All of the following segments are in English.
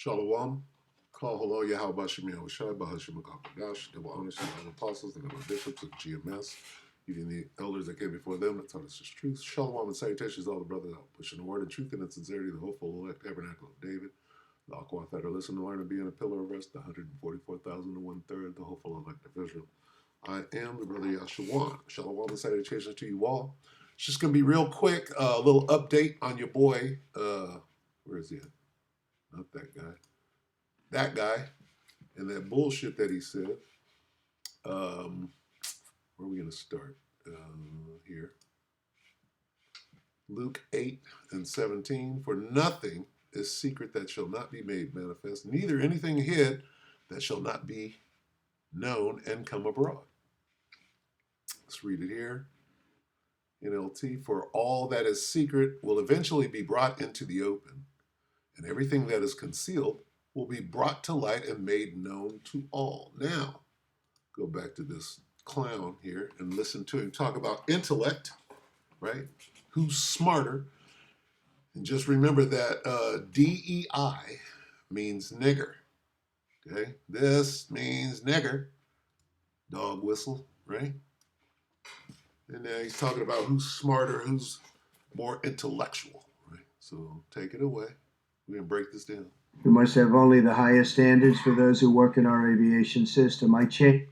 Shalom. Call hello Yahweh Shemi Shai Bahashim Dash. Double honors to the apostles and the bishops of GMS. Even the elders that came before them that taught us the truth. Shalom and salutations to all the brothers out pushing the word of truth and sincerity, the hopeful elect tabernacle of David. The Aquan that are listening to learn and being a pillar of rest, the 144,000 and one third, the hopeful elect of Israel. I am the brother Yashawan. Shalom and salutations to you all. It's just going to be real quick. A little update on your boy. Where is he at? Not that guy. That guy and that bullshit that he said. Where are we going to start? Here. Luke 8 and 17. For nothing is secret that shall not be made manifest, neither anything hid that shall not be known and come abroad. Let's read it here. NLT. For all that is secret will eventually be brought into the open, and everything that is concealed will be brought to light and made known to all. Now, go back to this clown here and listen to him talk about intellect, right? Who's smarter? And just remember that DEI means nigger, okay? This means nigger, dog whistle, right? And now he's talking about who's smarter, who's more intellectual, right? So take it away. We're going to break this down. We must have only the highest standards for those who work in our aviation system. Okay.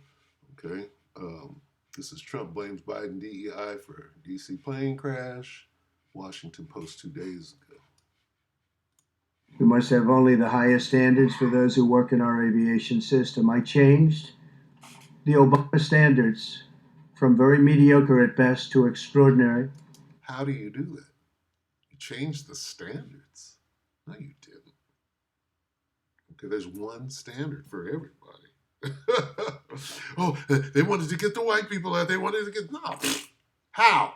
This is Trump blames Biden DEI for D.C. plane crash. Washington Post 2 days ago. We must have only the highest standards for those who work in our aviation system. I changed the Obama standards from very mediocre at best to extraordinary. How do you do that? You changed the standards. No, you didn't. Okay, there's one standard for everybody. Oh, they wanted to get the white people out. They wanted to get, no. How?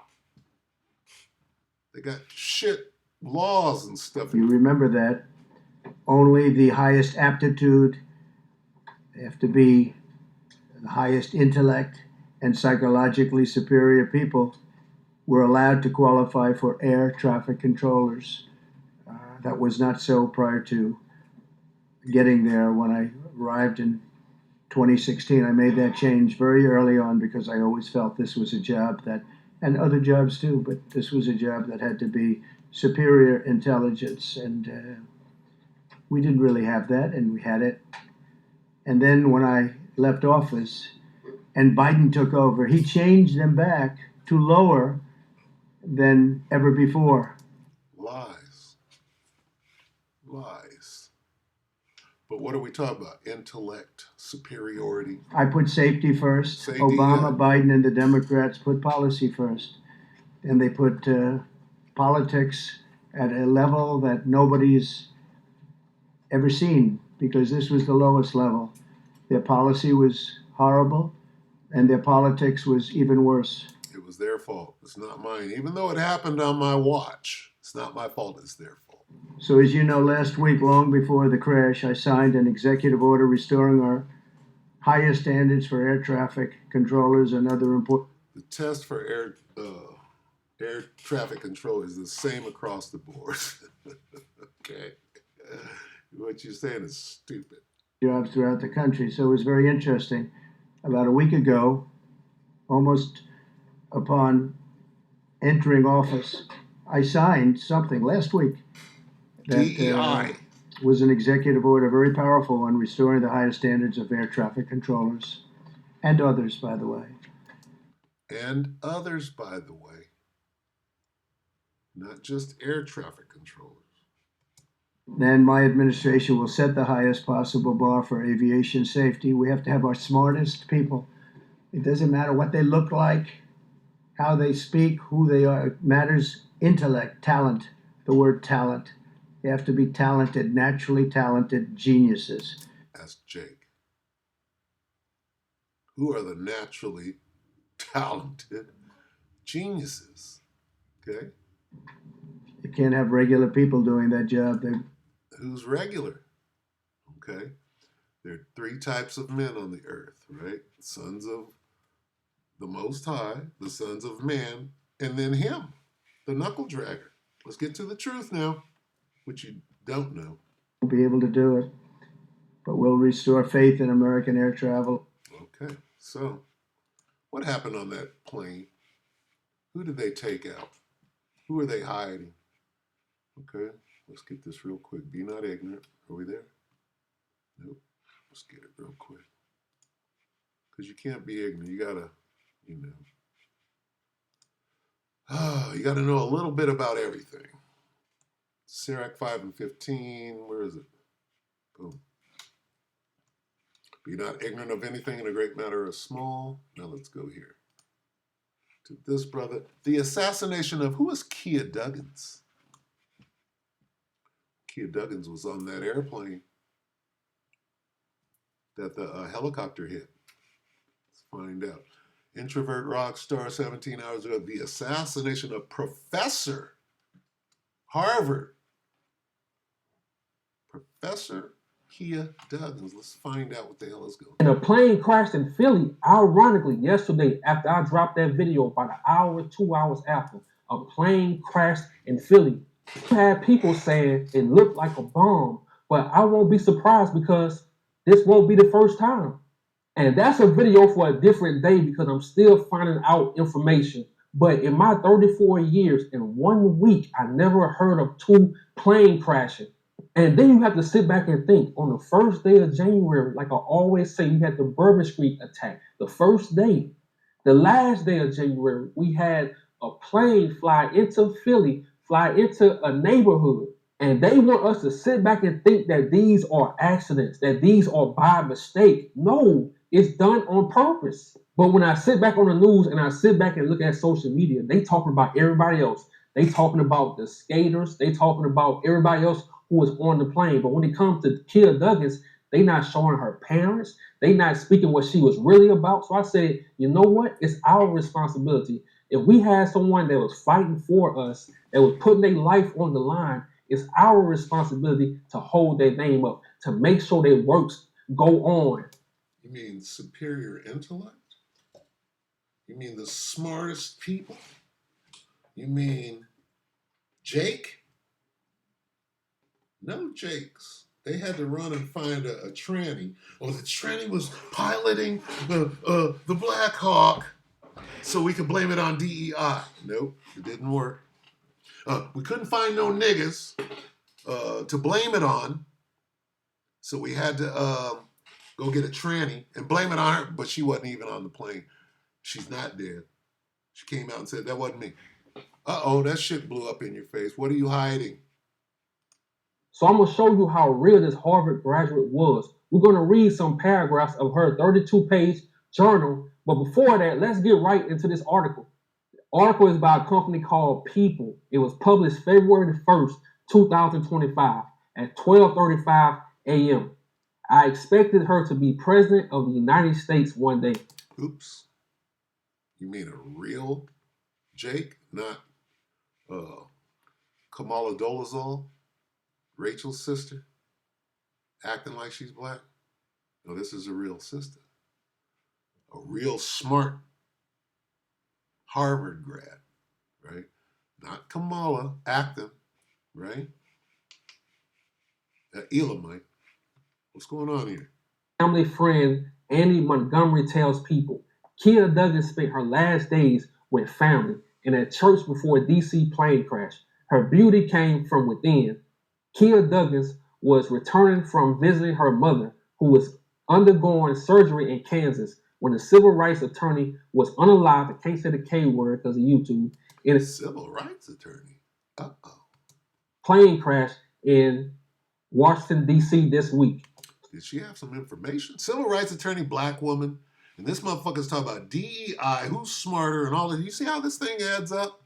They got shit laws and stuff. You remember that. Only the highest aptitude, they have to be the highest intellect and psychologically superior people were allowed to qualify for air traffic controllers. That was not so prior to getting there. When I arrived in 2016, I made that change very early on because I always felt this was a job that, and other jobs too, but this was a job that had to be superior intelligence, and we didn't really have that, and we had it. And then when I left office and Biden took over, he changed them back to lower than ever before. Lies. But what are we talking about? Intellect, superiority. I put safety first. Safety, Obama, yeah. Biden, and the Democrats put policy first. And they put politics at a level that nobody's ever seen, because this was the lowest level. Their policy was horrible, and their politics was even worse. It was their fault. It's not mine. Even though it happened on my watch, it's not my fault. It's their fault. So as you know, last week, long before the crash, I signed an executive order restoring our highest standards for air traffic controllers and other important. The test for air traffic control is the same across the board. Okay. What you're saying is stupid. Jobs throughout the country. So it was very interesting. About a week ago, almost upon entering office, I signed something last week that DEI. Was an executive order, very powerful one, restoring the highest standards of air traffic controllers and others, by the way. And others, by the way. Not just air traffic controllers. Then my administration will set the highest possible bar for aviation safety. We have to have our smartest people. It doesn't matter what they look like, how they speak, who they are. It matters intellect, talent, the word talent. They have to be talented, naturally talented geniuses. Ask Jake. Who are the naturally talented geniuses? Okay? You can't have regular people doing that job. Who's regular? Okay? There are three types of men on the earth, right? Sons of the Most High, the sons of man, and then him, the knuckle dragger. Let's get to the truth now, which you don't know. be able to do it, but we'll restore faith in American air travel. Okay, so what happened on that plane? Who did they take out? Who are they hiding? Okay, let's get this real quick. Be not ignorant. Are we there? Nope. Let's get it real quick. Because you can't be ignorant. You gotta, you know, you gotta know a little bit about everything. Sirach 5 and 15. Where is it? Boom. Be not ignorant of anything in a great matter or small. Now let's go here to this brother. The assassination of who is Kia Duggins? Kia Duggins was on that airplane that the helicopter hit. Let's find out. Introvert rock star 17 hours ago. The assassination of Professor Harvard. Professor Kia Duggins. Let's find out what the hell is going on. And a plane crashed in Philly, ironically, yesterday after I dropped that video about an hour, 2 hours after. A plane crashed in Philly. I had people saying it looked like a bomb, but I won't be surprised because this won't be the first time. And that's a video for a different day because I'm still finding out information. But in my 34 years, in 1 week, I never heard of 2 plane crashing. And then you have to sit back and think on the first day of January, like I always say, you had the Bourbon Street attack. The first day, the last day of January, we had a plane fly into Philly, fly into a neighborhood. And they want us to sit back and think that these are accidents, that these are by mistake. No, it's done on purpose. But when I sit back on the news and I sit back and look at social media, they talking about everybody else. They talking about the skaters. They talking about everybody else who was on the plane. But when it comes to Kia Duggins, they not showing her parents. They not speaking what she was really about. So I said, you know what? It's our responsibility. If we had someone that was fighting for us, that was putting their life on the line, it's our responsibility to hold their name up, to make sure their works go on. You mean superior intellect? You mean the smartest people? You mean Jake? No Jakes. They had to run and find a tranny, or the tranny was piloting the Black Hawk, so we could blame it on DEI. Nope, it didn't work. We couldn't find no niggas to blame it on, so we had to go get a tranny and blame it on her, but she wasn't even on the plane. She's not dead. She came out and said, that wasn't me. Uh-oh, that shit blew up in your face. What are you hiding? So I'm going to show you how real this Harvard graduate was. We're going to read some paragraphs of her 32-page journal. But before that, let's get right into this article. The article is by a company called People. It was published February the 1st, 2025 at 12:35 a.m. I expected her to be president of the United States one day. Oops. You mean a real Jake, not Kamala Dolezal, Rachel's sister, acting like she's black? No, this is a real sister. A real smart Harvard grad, right? Not Kamala acting, right? Elamite. What's going on here? Family friend Annie Montgomery tells People Kia Duggins spent her last days with family in a church before a DC plane crash. Her beauty came from within. Kia Duggins was returning from visiting her mother, who was undergoing surgery in Kansas when a civil rights attorney was unalived. I can't say the K word because of YouTube. In a civil rights attorney. Uh-oh. Plane crash in Washington, D.C. this week. Did she have some information? Civil rights attorney, black woman, and this motherfucker's talking about DEI, who's smarter, and all that. You see how this thing adds up?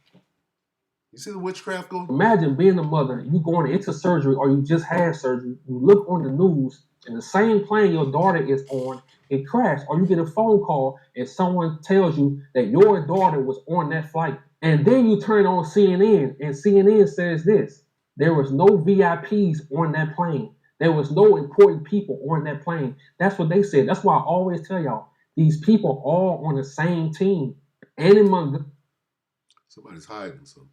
You see the witchcraft going? Imagine being a mother, you going into surgery or you just had surgery, you look on the news, and the same plane your daughter is on, it crashed, or you get a phone call and someone tells you that your daughter was on that flight. And then you turn on CNN, and CNN says this: there was no VIPs on that plane. There was no important people on that plane. That's what they said. That's why I always tell y'all, these people are all on the same team. Annie Montgomery, somebody's hiding something.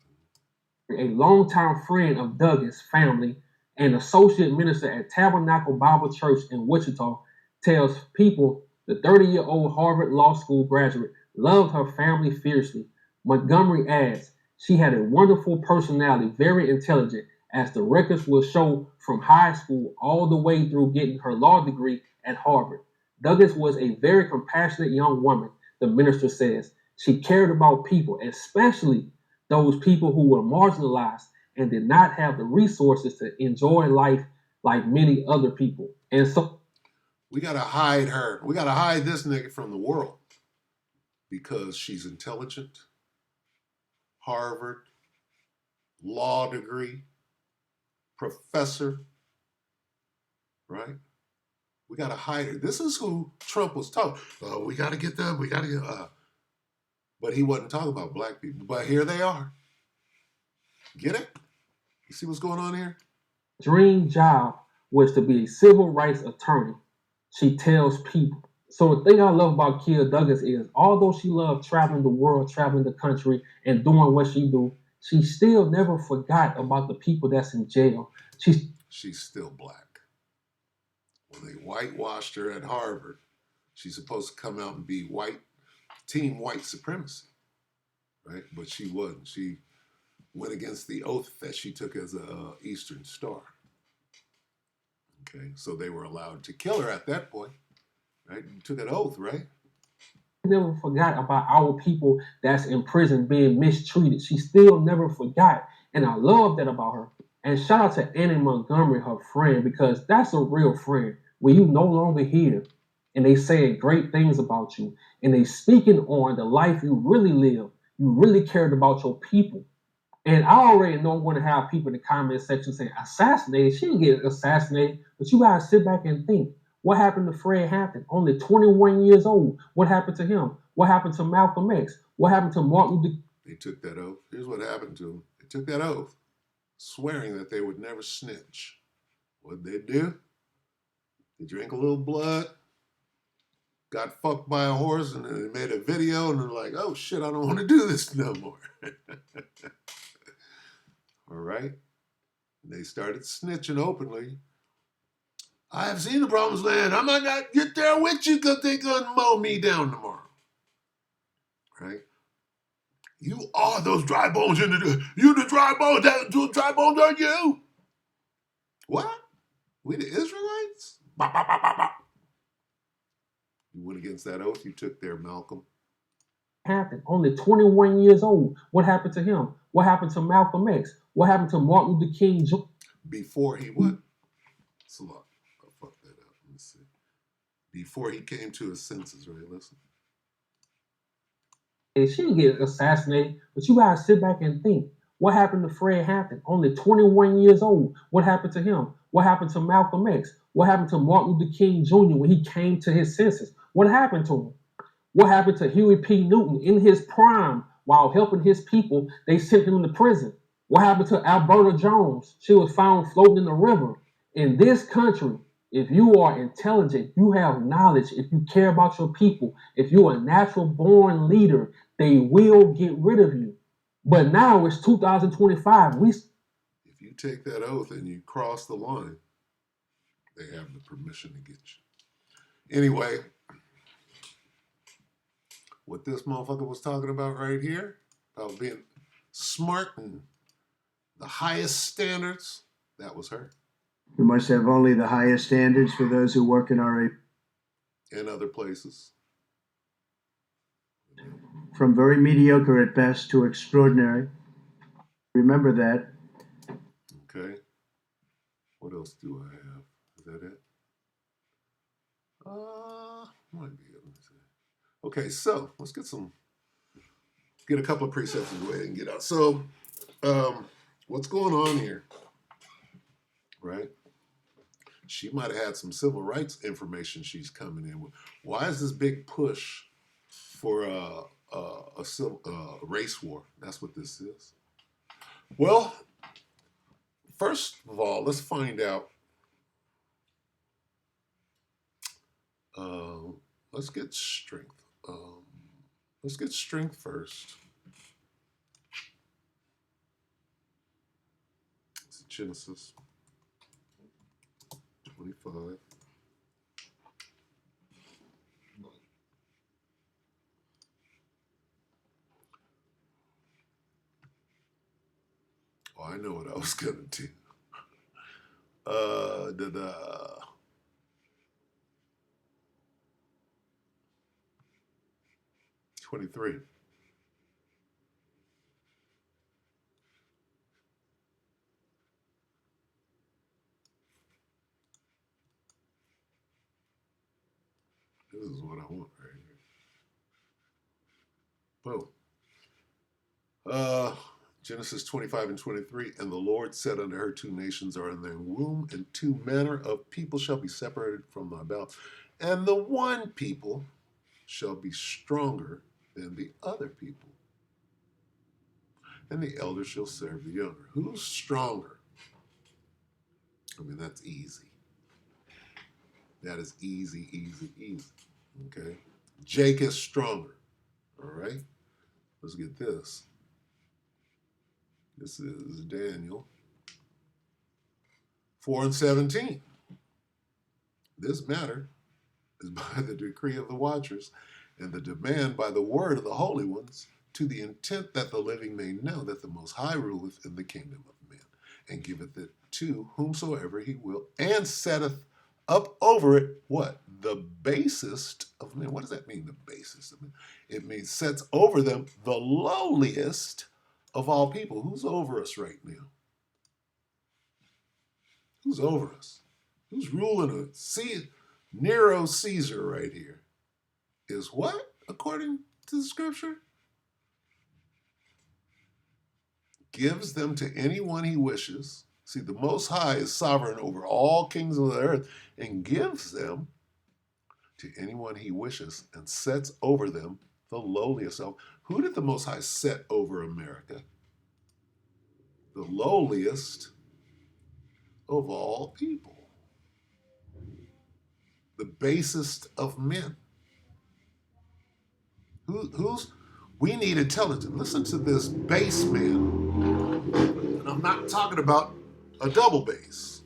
A longtime friend of Duggins' family, An associate minister at Tabernacle Bible Church in Wichita tells people the 30-year-old Harvard Law School graduate loved her family fiercely. Montgomery adds, she had a wonderful personality, very intelligent, as the records will show from high school all the way through getting her law degree at Harvard. Douglas was a very compassionate young woman, the minister says. She cared about people, especially those people who were marginalized and did not have the resources to enjoy life like many other people. And so we got to hide her. We got to hide this nigga from the world because she's intelligent, Harvard, law degree, professor, right? We got to hide her. This is who Trump was talking. Oh, we got to get them. We got to get. But he wasn't talking about black people. But here they are. Get it? You see what's going on here? dream job was to be a civil rights attorney, she tells people. So the thing I love about Kia Douglas is, although she loved traveling the world, traveling the country, and doing what she do, she still never forgot about the people that's in jail. She's still black. When they whitewashed her at Harvard, she's supposed to come out and be white, team white supremacy, right? But she wasn't. She went against the oath that she took as a Eastern Star. Okay, so they were allowed to kill her at that point, right? You took an oath, right? Never forgot about our people that's in prison being mistreated. She still never forgot. And I love that about her. And shout out to Annie Montgomery, her friend, because that's a real friend. When you no longer here and they saying great things about you and they speaking on the life you really live, you really cared about your people. And I already know I'm going to have people in the comment section saying assassinated. She didn't get assassinated, but you gotta sit back and think. What happened to Fred Hampton? Only 21 years old. What happened to him? What happened to Malcolm X? What happened to Martin Luther? They took that oath. Here's what happened to them. They took that oath, swearing that they would never snitch. What'd they do? They drank a little blood, got fucked by a horse, and then they made a video, and they're like, oh shit, I don't want to do this no more. All right? And they started snitching openly. I have seen the promised land. I might not get there with you because they're going to mow me down tomorrow. Right? You are those dry bones in you the dry bones. That dry bones are you. What? We the Israelites? Bah, bah, bah, bah, bah. You went against that oath you took there, Malcolm. Hampton, only 21 years old. What happened to him? What happened to Malcolm X? What happened to Martin Luther King Jr.? Before he what? Salah. I fucked that up. Let me see. Before he came to his senses, right? Listen. And she didn't get assassinated, but you gotta sit back and think. What happened to Fred Hampton? Only 21 years old. What happened to him? What happened to Malcolm X? What happened to Martin Luther King Jr. when he came to his senses? What happened to him? What happened to Huey P. Newton in his prime while helping his people? They sent him to prison. What happened to Alberta Jones? She was found floating in the river. In this country, if you are intelligent, you have knowledge, if you care about your people, if you're a natural born leader, they will get rid of you. But now it's 2025. If you take that oath and you cross the line, they have the permission to get you. Anyway, what this motherfucker was talking about right here, about being smart and the highest standards, that was her. We must have only the highest standards for those who work in our and other places. From very mediocre at best to extraordinary. Remember that. Okay. What else do I have? Is that it? Might be it. Let me see. Okay, so let's get a couple of precepts and go ahead and get out. So, what's going on here? Right? She might have had some civil rights information she's coming in with. Why is this big push for a race war? That's what this is. Well, first of all, let's find out. Let's get strength. Let's get strength first. It's Genesis. 25. Oh, I know what I was gonna do. Da. 23. This is what I want right here. Boom. Genesis 25 and 23. And the Lord said unto her, two nations are in their womb, and two manner of people shall be separated from thy bowels. And the one people shall be stronger than the other people, and the elder shall serve the younger. Who's stronger? I mean, that's easy. That is easy, easy, easy. Okay? Jake is stronger. All right? Let's get this. This is Daniel 4 and 17. This matter is by the decree of the watchers, and the demand by the word of the holy ones, to the intent that the living may know that the Most High ruleth in the kingdom of men, and giveth it to whomsoever he will, and setteth up over it what? The basest of men. What does that mean, the basest of men? It means sets over them the lowliest of all people. Who's over us right now? Who's over us? Who's ruling us? See, Nero Caesar right here is what, according to the scripture? Gives them to anyone he wishes. See, the Most High is sovereign over all kings of the earth and gives them to anyone he wishes and sets over them the lowliest of. Who did the Most High set over America? The lowliest of all people. The basest of men. Who's we need intelligence. Listen to this bass man. And I'm not talking about a double bass.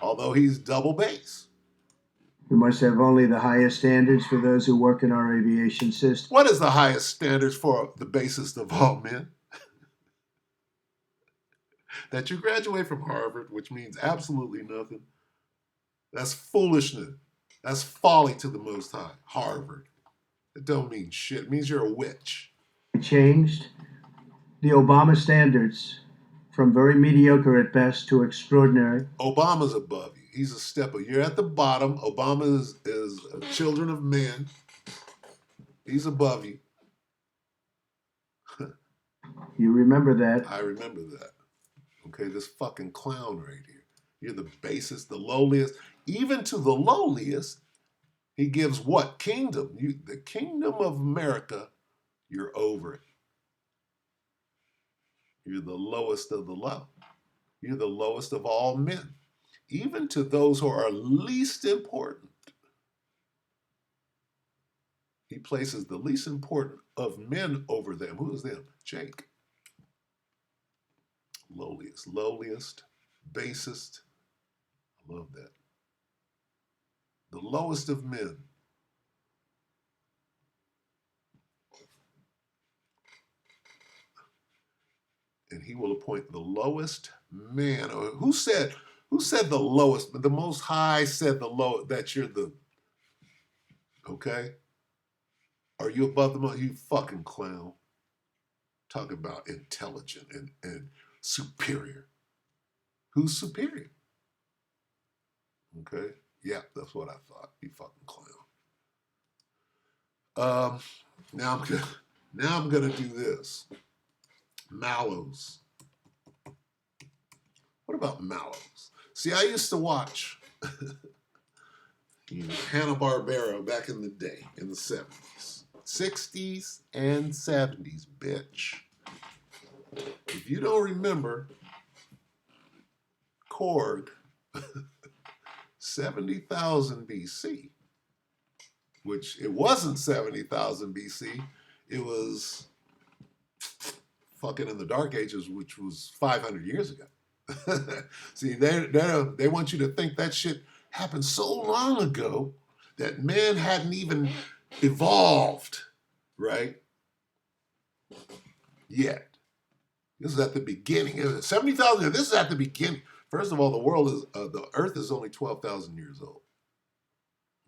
Although he's double bass. We must have only the highest standards for those who work in our aviation system. What is the highest standards for the basest of all men? That you graduate from Harvard, which means absolutely nothing. That's foolishness. That's folly to the Most High. Harvard. It don't mean shit. It means you're a witch. Changed the Obama standards from very mediocre at best to extraordinary. Obama's above you. He's a step up. You're at the bottom. Obama is children of men. He's above you. You remember that. I remember that. Okay, this fucking clown right here. You're the basest, the lowliest. Even to the lowliest, he gives what? Kingdom. The kingdom of America, you're over it. You're the lowest of the low. You're the lowest of all men. Even to those who are least important. He places the least important of men over them. Who is them? Jake. Lowliest, basest. I love that. The lowest of men. And he will appoint the lowest man. Who said the lowest? But the Most High said the lowest, that you're the, okay? Are you above the most? You fucking clown. Talk about intelligent and superior. Who's superior? Okay? Yeah, that's what I thought. You fucking clown. Now I'm gonna do this. Mallows. What about Mallows? See, I used to watch Hanna-Barbera back in the day, in the 70s. 60s and 70s, bitch. If you don't remember, Korg, 70,000 BC, which it wasn't 70,000 BC, it was fucking in the Dark Ages, which was 500 years ago. See, they want you to think that shit happened so long ago that man hadn't even evolved, right? Yet. This is at the beginning. 70,000. This is at the beginning. First of all, the Earth is only 12,000 years old.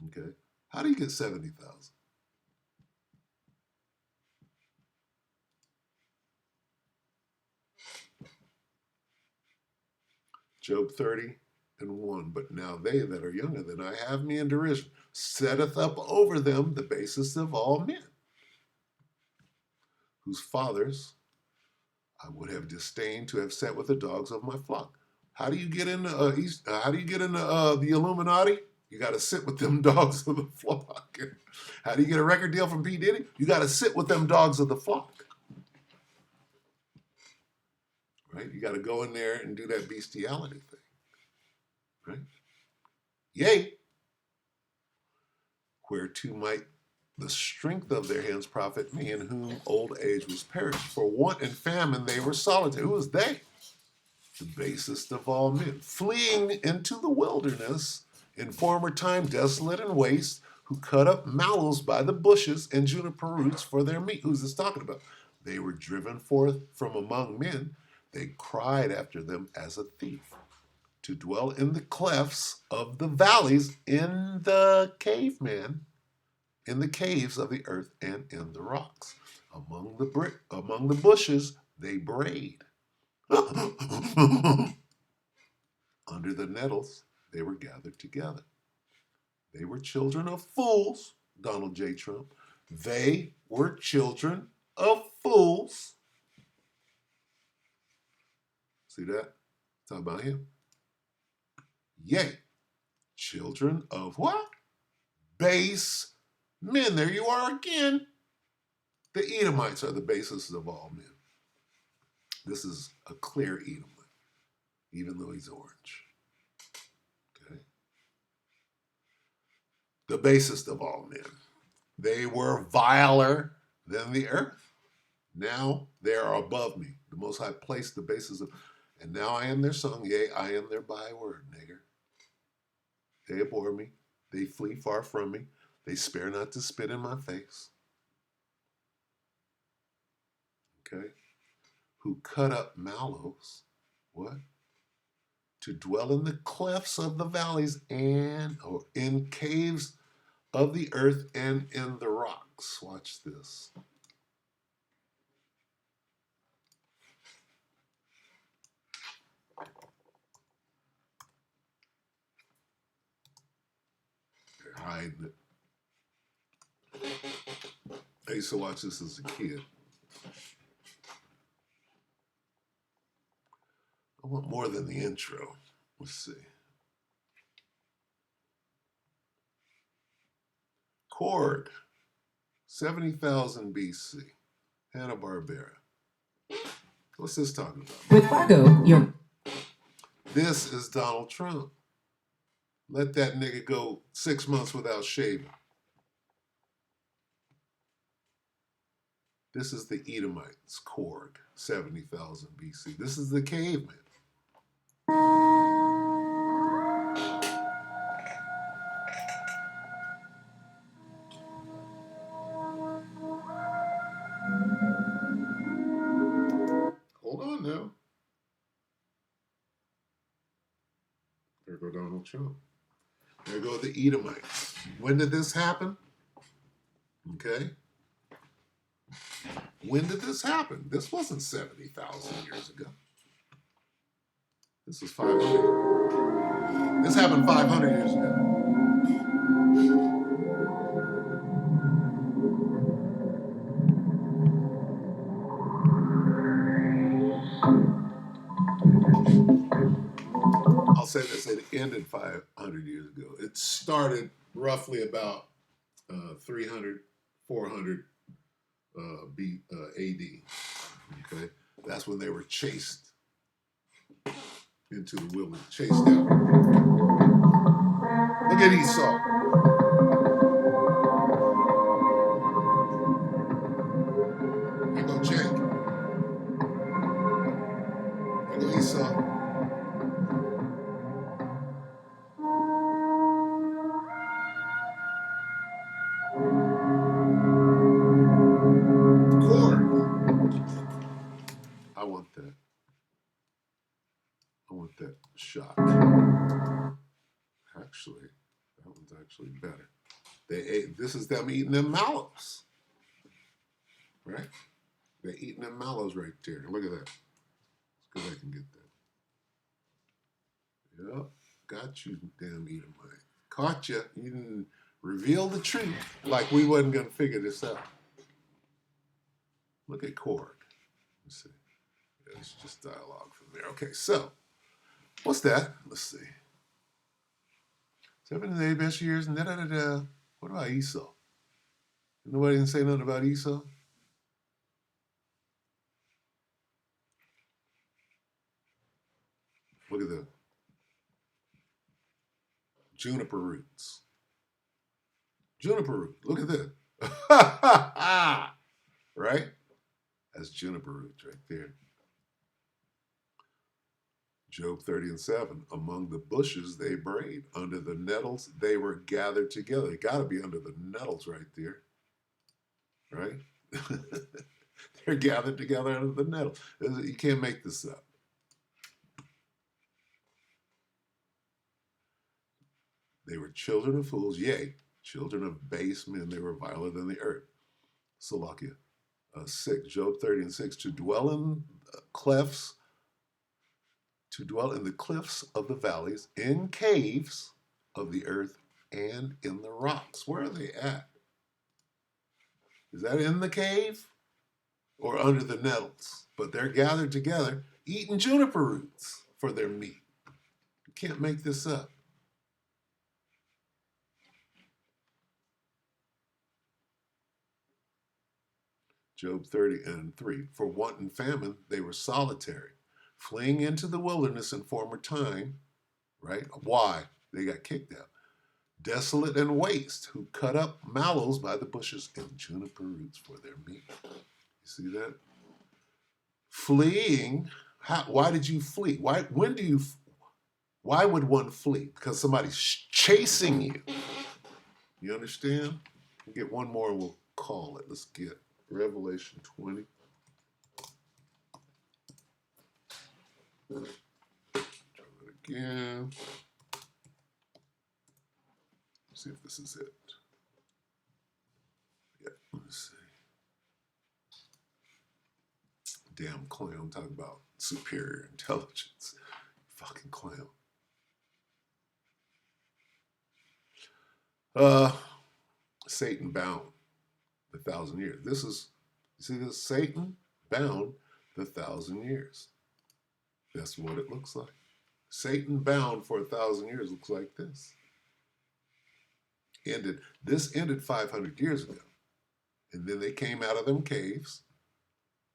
Okay, how do you get 70,000? Job 30:1. But now they that are younger than I have me in derision, setteth up over them the basest of all men, whose fathers I would have disdained to have set with the dogs of my flock. How do you get into How do you get into the Illuminati? You got to sit with them dogs of the flock. How do you get a record deal from P. Diddy? You got to sit with them dogs of the flock. Right? You got to go in there and do that bestiality thing. Right? Yea. Whereto might the strength of their hands profit me, in whom old age was perished. For want and famine they were solitary. Who was they? The basest of all men, fleeing into the wilderness, in former time desolate and waste, who cut up mallows by the bushes and juniper roots for their meat. Who's this talking about? They were driven forth from among men. They cried after them as a thief, to dwell in the clefts of the valleys, in the caveman, in the caves of the earth, and in the rocks. Among the bushes they brayed. Under the nettles, they were gathered together. They were children of fools, Donald J. Trump. They were children of fools. See that? Talk about him. Yea, children of what? Base men. There you are again. The Edomites are the basis of all men. This is a clear Edomite, even though he's orange. Okay. The basest of all men. They were viler than the earth. Now they are above me. The Most High placed the basis of, and now I am their song, yea, I am their byword, nigger. They abhor me. They flee far from me. They spare not to spit in my face. Okay. Who cut up mallows, what? To dwell in the clefts of the valleys or in caves of the earth and in the rocks. Watch this. They're hiding it. I used to watch this as a kid. I want more than the intro. Let's see. Korg, 70,000 BC, Hanna-Barbera. What's this talking about? With Fargo, you're... This is Donald Trump. Let that nigga go 6 months without shaving. This is the Edomites, Korg, 70,000 BC. This is the caveman. Hold on now. There go Donald Trump. There go the Edomites. When did this happen? Okay. When did this happen? This wasn't 70,000 years ago. This was 500. This happened 500 years ago. I'll say this, it ended 500 years ago. It started roughly about 300, 400 AD. Okay, that's when they were chased into the wilderness, chased out. Look at Esau. There go Jake. There go Esau. actually better. This is them eating them mallows, right? They're eating them mallows right there. Look at that. Let's see if I can get that. Yep, got you, damn Edomite. Caught you. You didn't reveal the truth like we wasn't gonna figure this out. Look at Korg. Let's see. Yeah, it's just dialogue from there. Okay, so what's that? Let's see. 7 best years and da da da da. What about Esau? Nobody didn't say nothing about Esau. Look at the juniper roots. Juniper root. Look at this. Right? That's juniper roots right there. Job 30:7. Among the bushes they brayed. Under the nettles they were gathered together. They got to be under the nettles right there. Right? They're gathered together under the nettles. You can't make this up. They were children of fools, yea, children of base men. They were viler than the earth. Salakia. 6, Job 30:6. To dwell in clefts, to dwell in the cliffs of the valleys, in caves of the earth, and in the rocks. Where are they at? Is that in the cave or under the nettles? But they're gathered together, eating juniper roots for their meat. You can't make this up. Job 30:3. For want and famine, they were solitary, fleeing into the wilderness in former time. Right? Why? They got kicked out. Desolate and waste, who cut up mallows by the bushes and juniper roots for their meat. You see that? Fleeing. Why did you flee? Why would one flee? Because somebody's chasing you. You understand? We'll get one more and we'll call it. Let's get Revelation 20. Try it again. See if this is it. Yeah, let's see. Damn clown talking about superior intelligence. Fucking clown. Satan bound the 1,000 years. This is, you see this? Satan bound the 1,000 years. That's what it looks like. Satan bound for 1,000 years looks like this. This ended 500 years ago. And then they came out of them caves,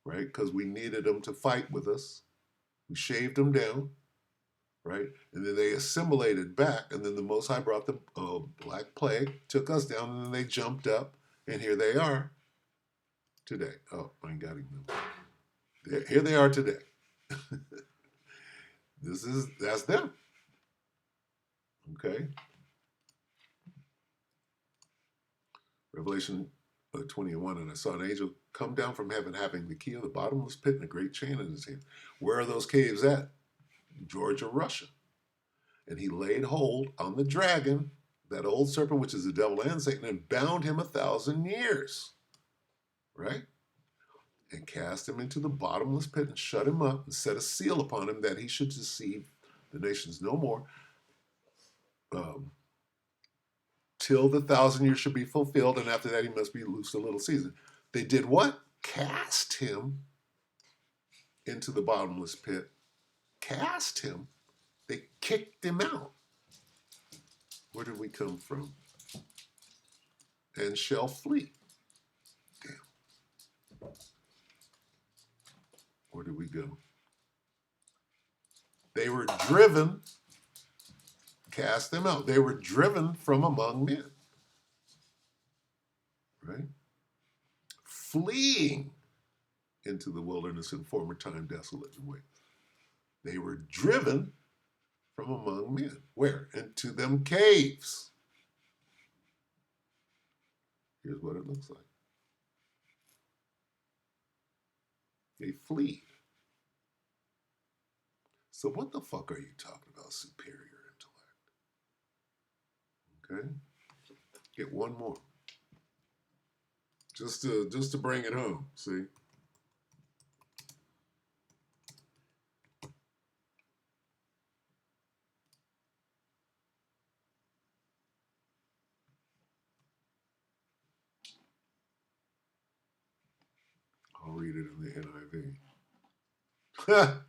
right? Because we needed them to fight with us. We shaved them down, right? And then they assimilated back. And then the Most High brought the Black Plague, took us down, and then they jumped up. And here they are today. Oh, I ain't got him. Here they are today. That's them. Okay. Revelation 21, and I saw an angel come down from heaven having the key of the bottomless pit and a great chain in his hand. Where are those caves at? Georgia, Russia. And he laid hold on the dragon, that old serpent, which is the devil and Satan, and bound him 1,000 years. Right? And cast him into the bottomless pit and shut him up and set a seal upon him that he should deceive the nations no more, till the 1,000 years should be fulfilled, and after that he must be loosed a little season. They did what? Cast him into the bottomless pit. Cast him. They kicked him out. Where did we come from? And shall flee. Damn. Where did we go? They were driven. Cast them out. They were driven from among men. Right? Fleeing into the wilderness in former time, desolate and waste. They were driven from among men. Where? Into them caves. Here's what it looks like. They flee. So what the fuck are you talking about, superior intellect? Okay, get one more. Just to bring it home. See. I'll read it in the NIV.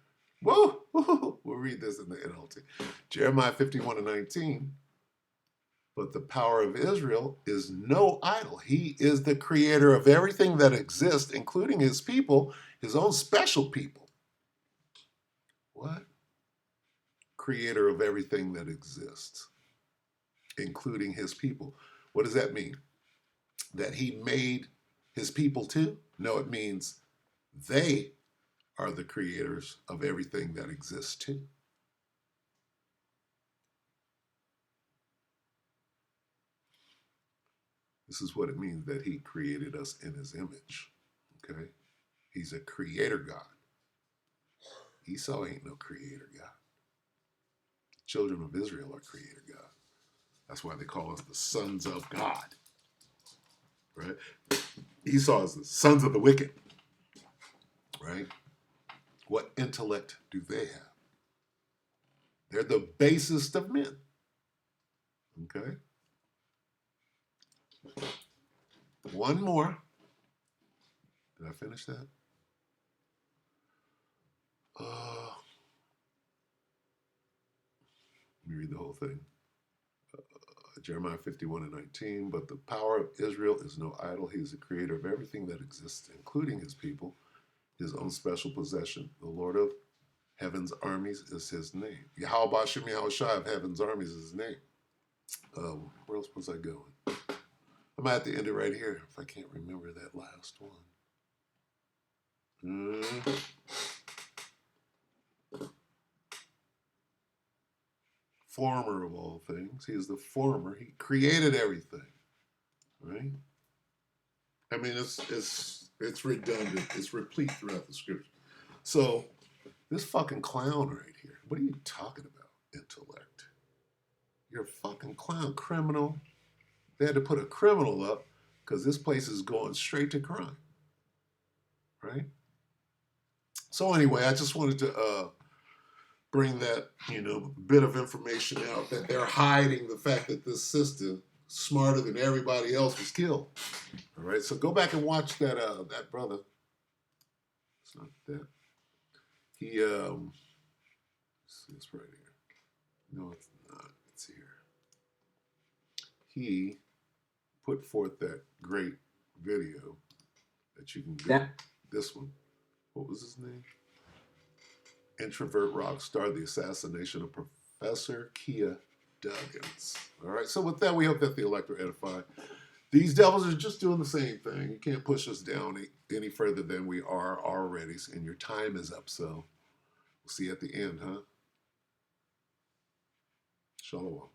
Whoa, we'll read this in the NLT. Jeremiah 51:19. But the power of Israel is no idol. He is the creator of everything that exists, including his people, his own special people. What? Creator of everything that exists, including his people. What does that mean? That he made his people too? No, it means they are the creators of everything that exists too. This is what it means that he created us in his image. Okay? He's a creator God. Esau ain't no creator God. Children of Israel are creator God. That's why they call us the sons of God. Right? Esau is the sons of the wicked. Right? What intellect do they have? They're the basest of men. Okay? One more. Did I finish that? Let me read the whole thing. Jeremiah 51:19. But the power of Israel is no idol. He is the creator of everything that exists, including his people, his own special possession. The Lord of heaven's armies is his name. Yahweh Shem Yahushai of heaven's armies is his name. Where else was I going? I'm at the end of right here if I can't remember that last one. Former of all things. He is the former. He created everything. Right? I mean, it's redundant. It's replete throughout the scripture. So this fucking clown right here. What are you talking about, intellect? You're a fucking clown, criminal. They had to put a criminal up because this place is going straight to crime. Right? So anyway, I just wanted to bring that, bit of information out that they're hiding the fact that this sister, smarter than everybody else, was killed. All right, so go back and watch that brother. It's not that. He it's right here. No, it's not. It's here. He put forth that great video that you can get. That This one. What was his name? Introvert rock star, the assassination of Professor Kia Duggins. All right, so with that, we hope that the elect are edified. These devils are just doing the same thing. You can't push us down any further than we are already, and your time is up, so we'll see you at the end, huh? Shalom.